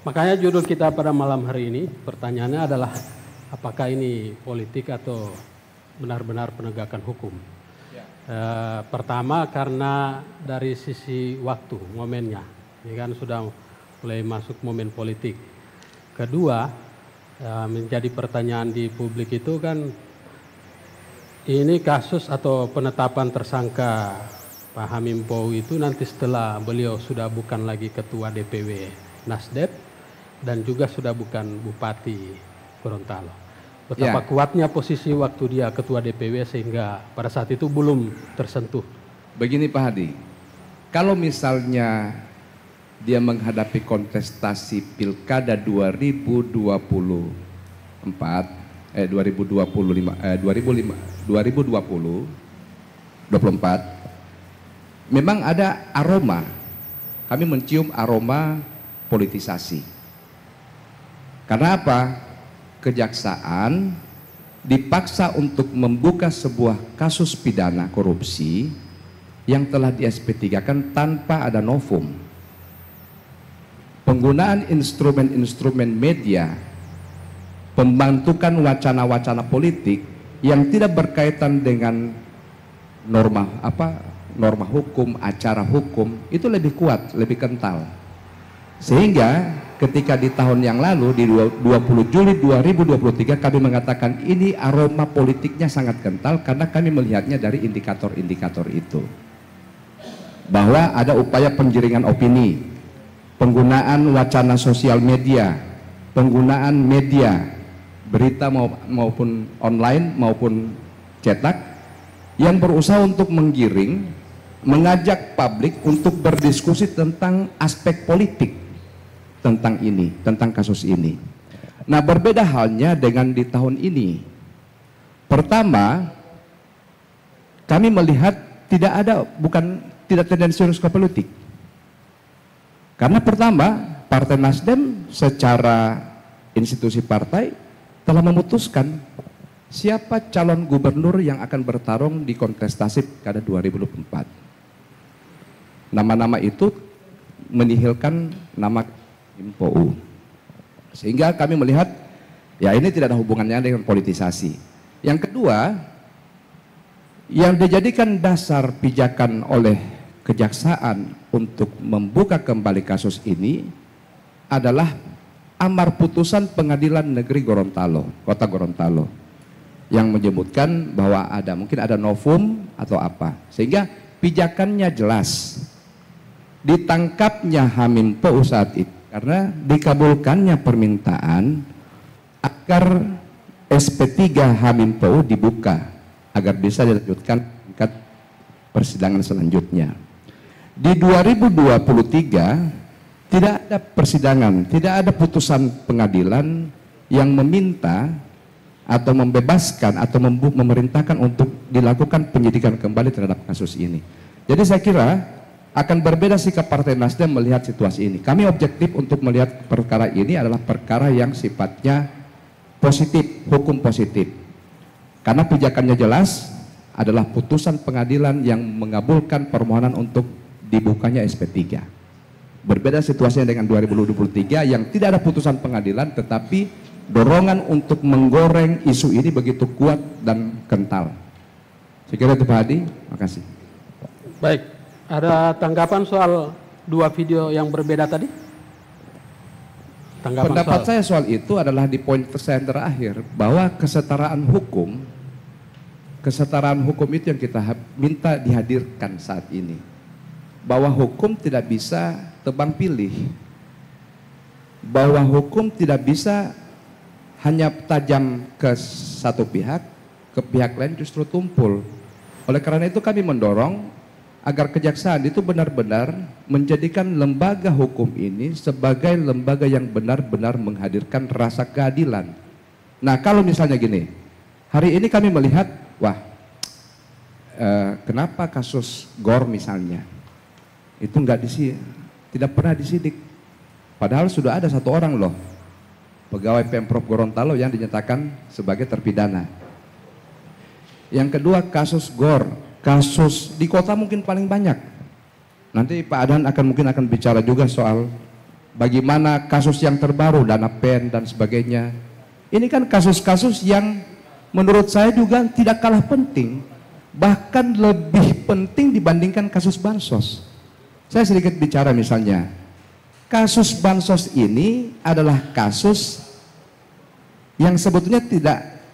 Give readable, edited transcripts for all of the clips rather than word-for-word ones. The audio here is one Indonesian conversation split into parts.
Makanya judul kita pada malam hari ini, pertanyaannya adalah apakah ini politik atau benar-benar penegakan hukum? Pertama karena dari sisi waktu, momennya, ini kan sudah mulai masuk momen politik. Kedua, menjadi pertanyaan di publik itu kan, ini kasus atau penetapan tersangka Pak Hamim Pou itu nanti setelah beliau sudah bukan lagi ketua DPW Nasdem dan juga sudah bukan Bupati Gorontalo. Betapa kuatnya posisi waktu dia ketua DPW sehingga pada saat itu belum tersentuh. Begini Pak Hadi, kalau misalnya dia menghadapi kontestasi Pilkada 2024, 2024, memang ada aroma, kami mencium aroma politisasi. Karena apa? Kejaksaan dipaksa untuk membuka sebuah kasus pidana korupsi yang telah di SP3-kan tanpa ada novum. Penggunaan instrumen-instrumen media, pembentukan wacana-wacana politik yang tidak berkaitan dengan norma hukum, acara hukum, itu lebih kuat, lebih kental. Sehingga ketika di tahun yang lalu di 20 Juli 2023 kami mengatakan ini aroma politiknya sangat kental karena kami melihatnya dari indikator-indikator itu. Bahwa ada upaya penjaringan opini, penggunaan wacana sosial media, penggunaan media, berita maupun online maupun cetak yang berusaha untuk menggiring, mengajak publik untuk berdiskusi tentang aspek politik tentang ini, tentang kasus ini. Nah, berbeda halnya dengan di tahun ini. Pertama, kami melihat tidak tendensius ke politik. Karena pertama, Partai Nasdem secara institusi partai telah memutuskan siapa calon gubernur yang akan bertarung di kontestasi pada 2024. Nama-nama itu menihilkan nama Hamim Pou. Sehingga kami melihat ya ini tidak ada hubungannya dengan politisasi. Yang kedua, yang dijadikan dasar pijakan oleh kejaksaan untuk membuka kembali kasus ini adalah amar putusan Pengadilan Negeri Gorontalo, Kota Gorontalo, yang menyebutkan bahwa mungkin ada novum atau apa, sehingga pijakannya jelas. Ditangkapnya Hamim Pou saat itu karena dikabulkannya permintaan agar SP3 Hamim Pou dibuka agar bisa dilanjutkan tingkat persidangan selanjutnya. Di 2023 tidak ada persidangan, tidak ada putusan pengadilan yang meminta atau membebaskan atau memerintahkan untuk dilakukan penyidikan kembali terhadap kasus ini. Jadi saya kira akan berbeda sikap Partai Nasdem melihat situasi ini. Kami objektif untuk melihat perkara ini adalah perkara yang sifatnya positif, hukum positif. Karena pijakannya jelas adalah putusan pengadilan yang mengabulkan permohonan untuk dibukanya SP3. Berbeda situasinya dengan 2023 yang tidak ada putusan pengadilan tetapi dorongan untuk menggoreng isu ini begitu kuat dan kental. Saya kira itu Pak Hadi, makasih. Baik. Ada tanggapan soal dua video yang berbeda tadi? Pendapat saya soal itu adalah di poin saya terakhir, bahwa kesetaraan hukum itu yang kita minta dihadirkan saat ini. Bahwa hukum tidak bisa tebang pilih. Bahwa hukum tidak bisa hanya tajam ke satu pihak, ke pihak lain justru tumpul. Oleh karena itu kami mendorong agar kejaksaan itu benar-benar menjadikan lembaga hukum ini sebagai lembaga yang benar-benar menghadirkan rasa keadilan. Nah, kalau misalnya gini, hari ini kami melihat, kenapa kasus GOR misalnya, itu tidak pernah disidik. Padahal sudah ada satu orang loh, pegawai Pemprov Gorontalo yang dinyatakan sebagai terpidana. Yang kedua kasus GOR. Kasus di kota mungkin paling banyak. Nanti Pak Adan mungkin akan bicara juga soal bagaimana kasus yang terbaru, dana pen dan sebagainya. Ini kan kasus-kasus yang menurut saya juga tidak kalah penting, bahkan lebih penting dibandingkan kasus bansos. Saya sedikit bicara misalnya, kasus bansos ini adalah kasus yang sebetulnya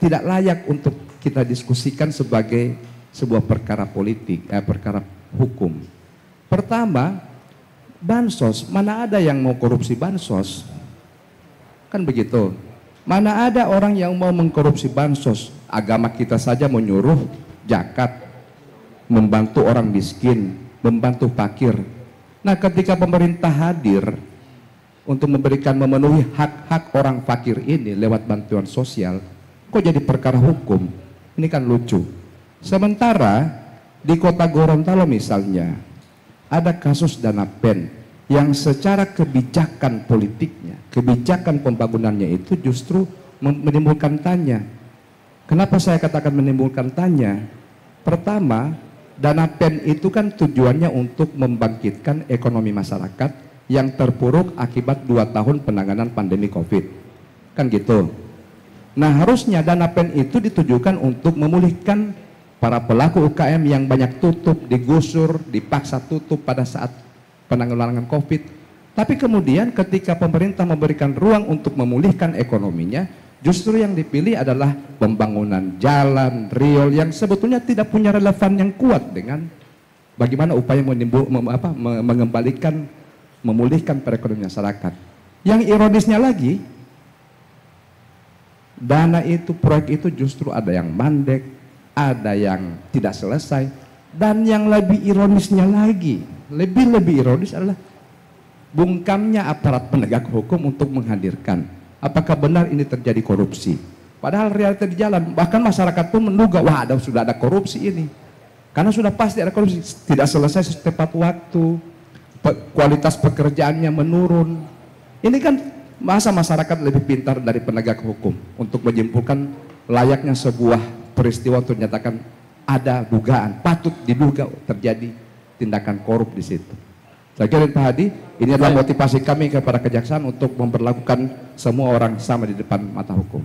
tidak layak untuk kita diskusikan sebagai sebuah perkara politik, perkara hukum. Pertama, bansos, mana ada yang mau korupsi bansos? Kan begitu. Mana ada orang yang mau mengkorupsi bansos? Agama kita saja menyuruh zakat, membantu orang miskin, membantu fakir. Nah, ketika pemerintah hadir untuk memenuhi hak-hak orang fakir ini lewat bantuan sosial, kok jadi perkara hukum? Ini kan lucu. Sementara di kota Gorontalo misalnya, ada kasus dana pen yang secara kebijakan politiknya, kebijakan pembangunannya itu justru menimbulkan tanya. Kenapa saya katakan menimbulkan tanya? Pertama, dana pen itu kan tujuannya untuk membangkitkan ekonomi masyarakat yang terpuruk akibat 2 tahun penanganan pandemi COVID. Kan gitu. Nah, harusnya dana pen itu ditujukan untuk memulihkan para pelaku UKM yang banyak tutup, digusur, dipaksa tutup pada saat penanggulangan COVID. Tapi kemudian ketika pemerintah memberikan ruang untuk memulihkan ekonominya, justru yang dipilih adalah pembangunan jalan, riol yang sebetulnya tidak punya relevan yang kuat dengan bagaimana upaya mengembalikan, memulihkan perekonomian masyarakat. Yang ironisnya lagi, dana itu, proyek itu justru ada yang mandek, ada yang tidak selesai, dan yang lebih ironisnya lagi, lebih ironis adalah bungkamnya aparat penegak hukum untuk menghadirkan apakah benar ini terjadi korupsi. Padahal realita di jalan, bahkan masyarakat pun menduga, wah sudah ada korupsi ini, karena sudah pasti ada korupsi, tidak selesai tepat waktu, kualitas pekerjaannya menurun. Ini kan masa masyarakat lebih pintar dari penegak hukum untuk menyimpulkan layaknya sebuah peristiwa untuk menyatakan ada dugaan, patut diduga terjadi tindakan korup di situ. Saya kira Pak Hadi, ini adalah motivasi kami kepada kejaksaan untuk memperlakukan semua orang sama di depan mata hukum.